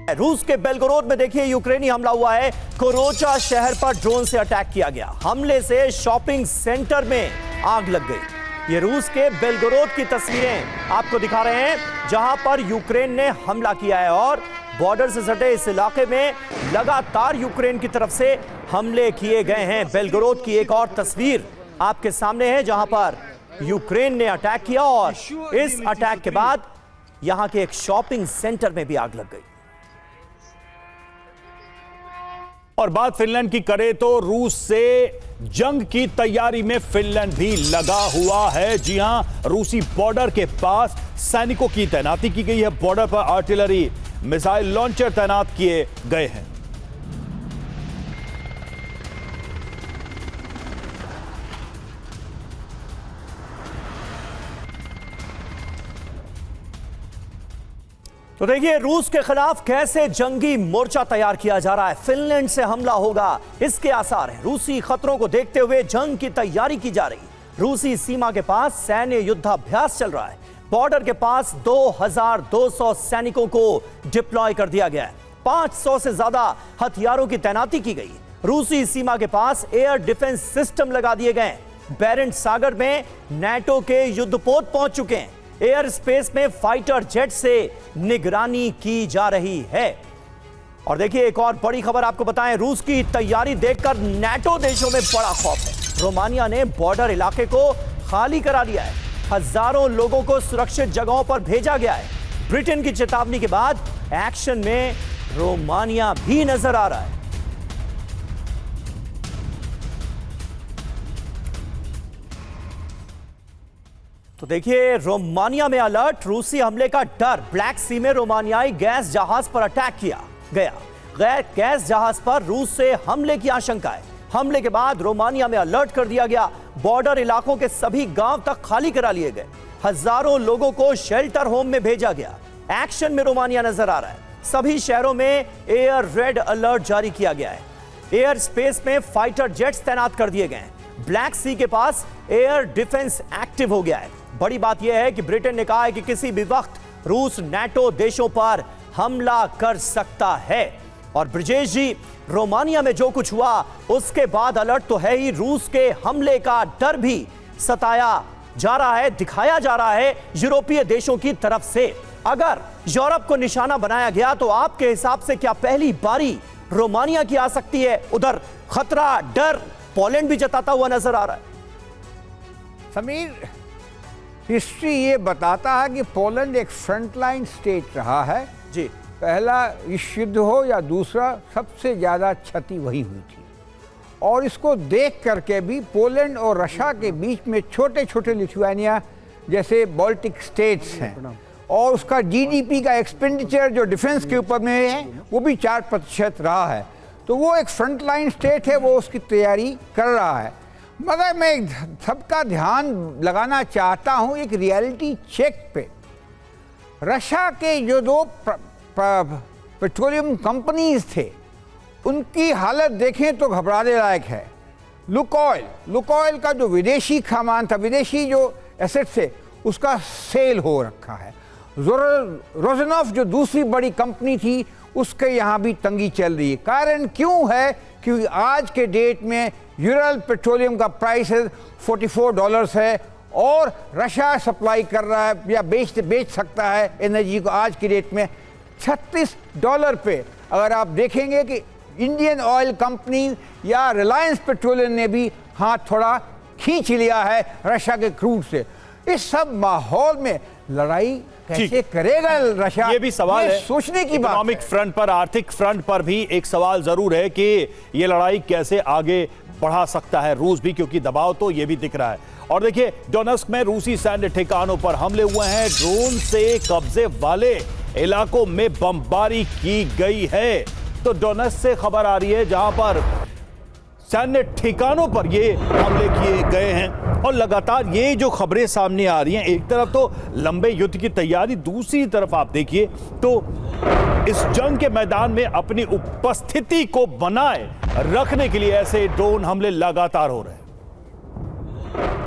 रूस के बेलगोरोद में देखिए यूक्रेनी हमला हुआ है। कोरोचा शहर पर ड्रोन से अटैक किया गया। हमले से शॉपिंग सेंटर में आग लग गई। ये रूस के बेलगोरोद की तस्वीरें आपको दिखा रहे हैं जहां पर यूक्रेन ने हमला किया है और बॉर्डर से सटे इस इलाके में लगातार यूक्रेन की तरफ से हमले किए गए हैं। बेलगोरोद की एक और तस्वीर आपके सामने है जहां पर यूक्रेन ने अटैक किया और इस अटैक के बाद यहां के एक शॉपिंग सेंटर में भी आग लग गई। और बात फिनलैंड की करें तो रूस से जंग की तैयारी में फिनलैंड भी लगा हुआ है। जी हां, रूसी बॉर्डर के पास सैनिकों की तैनाती की गई है। बॉर्डर पर आर्टिलरी मिसाइल लॉन्चर तैनात किए गए हैं। तो देखिए रूस के खिलाफ कैसे जंगी मोर्चा तैयार किया जा रहा है। फिनलैंड से हमला होगा इसके आसार हैं। रूसी खतरों को देखते हुए जंग की तैयारी की जा रही। रूसी सीमा के पास सैन्य युद्धाभ्यास चल रहा है। बॉर्डर के पास 2200 सैनिकों को डिप्लॉय कर दिया गया है। 500 से ज्यादा हथियारों की तैनाती की गई। रूसी सीमा के पास एयर डिफेंस सिस्टम लगा दिए गए। बैरेंट सागर में नाटो के युद्धपोत पहुंच चुके हैं। एयर स्पेस में फाइटर जेट से निगरानी की जा रही है। और देखिए एक और बड़ी खबर आपको बताएं, रूस की तैयारी देखकर नाटो देशों में बड़ा खौफ है। रोमानिया ने बॉर्डर इलाके को खाली करा लिया है। हजारों लोगों को सुरक्षित जगहों पर भेजा गया है। ब्रिटेन की चेतावनी के बाद एक्शन में रोमानिया भी नजर आ रहा है। तो देखिए रोमानिया में अलर्ट। रूसी हमले का डर। ब्लैक सी में रोमानियाई गैस जहाज पर अटैक किया गया। गैस जहाज पर रूस से हमले की आशंका है। हमले के बाद रोमानिया में अलर्ट कर दिया गया। बॉर्डर इलाकों के सभी गांव तक खाली करा लिए गए। हजारों लोगों को शेल्टर होम में भेजा गया। एक्शन में रोमानिया नजर आ रहा है। सभी शहरों में एयर रेड अलर्ट जारी किया गया है। एयर स्पेस में फाइटर जेट्स तैनात कर दिए गए हैं। ब्लैक सी के पास एयर डिफेंस एक्टिव हो गया है। बड़ी बात यह है कि ब्रिटेन ने कहा है कि किसी भी वक्त रूस नाटो देशों पर हमला कर सकता है। और ब्रिजेश जी, रोमानिया में जो कुछ हुआ उसके बाद अलर्ट तो है ही, रूस के हमले का डर भी सताया जा रहा है, दिखाया जा रहा है यूरोपीय देशों की तरफ से। अगर यूरोप को निशाना बनाया गया तो आपके हिसाब से क्या पहली बारी रोमानिया की आ सकती है? उधर खतरा, डर पोलैंड भी जताता हुआ नजर आ रहा है। समीर, हिस्ट्री ये बताता है कि पोलैंड एक फ्रंटलाइन स्टेट रहा है जी। पहला विश्व युद्ध हो या दूसरा, सबसे ज़्यादा क्षति वही हुई थी। और इसको देख करके भी पोलैंड और रशिया के बीच में छोटे छोटे लिथुआनिया जैसे बाल्टिक स्टेट्स हैं और उसका जीडीपी का एक्सपेंडिचर जो डिफेंस के ऊपर में है वो भी 4% रहा है। तो वो एक फ्रंटलाइन स्टेट है, वो उसकी तैयारी कर रहा है। मगर मैं सबका ध्यान लगाना चाहता हूं एक रियलिटी चेक पे। रशिया के जो दो पेट्रोलियम कंपनीज थे उनकी हालत देखें तो घबराने लायक है। लुकोइल का जो विदेशी सामान था, विदेशी जो एसेट्स थे, उसका सेल हो रखा है। रोजनॉफ जो दूसरी बड़ी कंपनी थी उसके यहाँ भी तंगी चल रही है। कारण क्यों है? क्योंकि आज के डेट में यूरल पेट्रोलियम का प्राइस है $44 है और रशिया सप्लाई कर रहा है या बेच सकता है एनर्जी को आज की डेट में $36 पे। अगर आप देखेंगे कि इंडियन ऑयल कंपनी या रिलायंस पेट्रोलियम ने भी हाथ थोड़ा खींच लिया है रशिया के क्रूड से। इस सब माहौल में लड़ाई कैसे करेगा रशिया? ये भी सवाल है, सोचने की बात। इकोनॉमिक फ्रंट पर, आर्थिक फ्रंट पर भी एक सवाल जरूर है कि ये लड़ाई कैसे आगे बढ़ा सकता है रूस भी, क्योंकि दबाव तो ये भी दिख रहा है। और देखिए डोनेस्क में रूसी सैन्य ठिकानों पर हमले हुए हैं। ड्रोन से कब्जे वाले इलाकों में बमबारी की गई है। तो डोनेस्क से खबर आ रही है जहां पर सैन्य ठिकानों पर ये हमले किए गए हैं। और लगातार ये जो खबरें सामने आ रही हैं, एक तरफ तो लंबे युद्ध की तैयारी, दूसरी तरफ आप देखिए तो इस जंग के मैदान में अपनी उपस्थिति को बनाए रखने के लिए ऐसे ड्रोन हमले लगातार हो रहे हैं।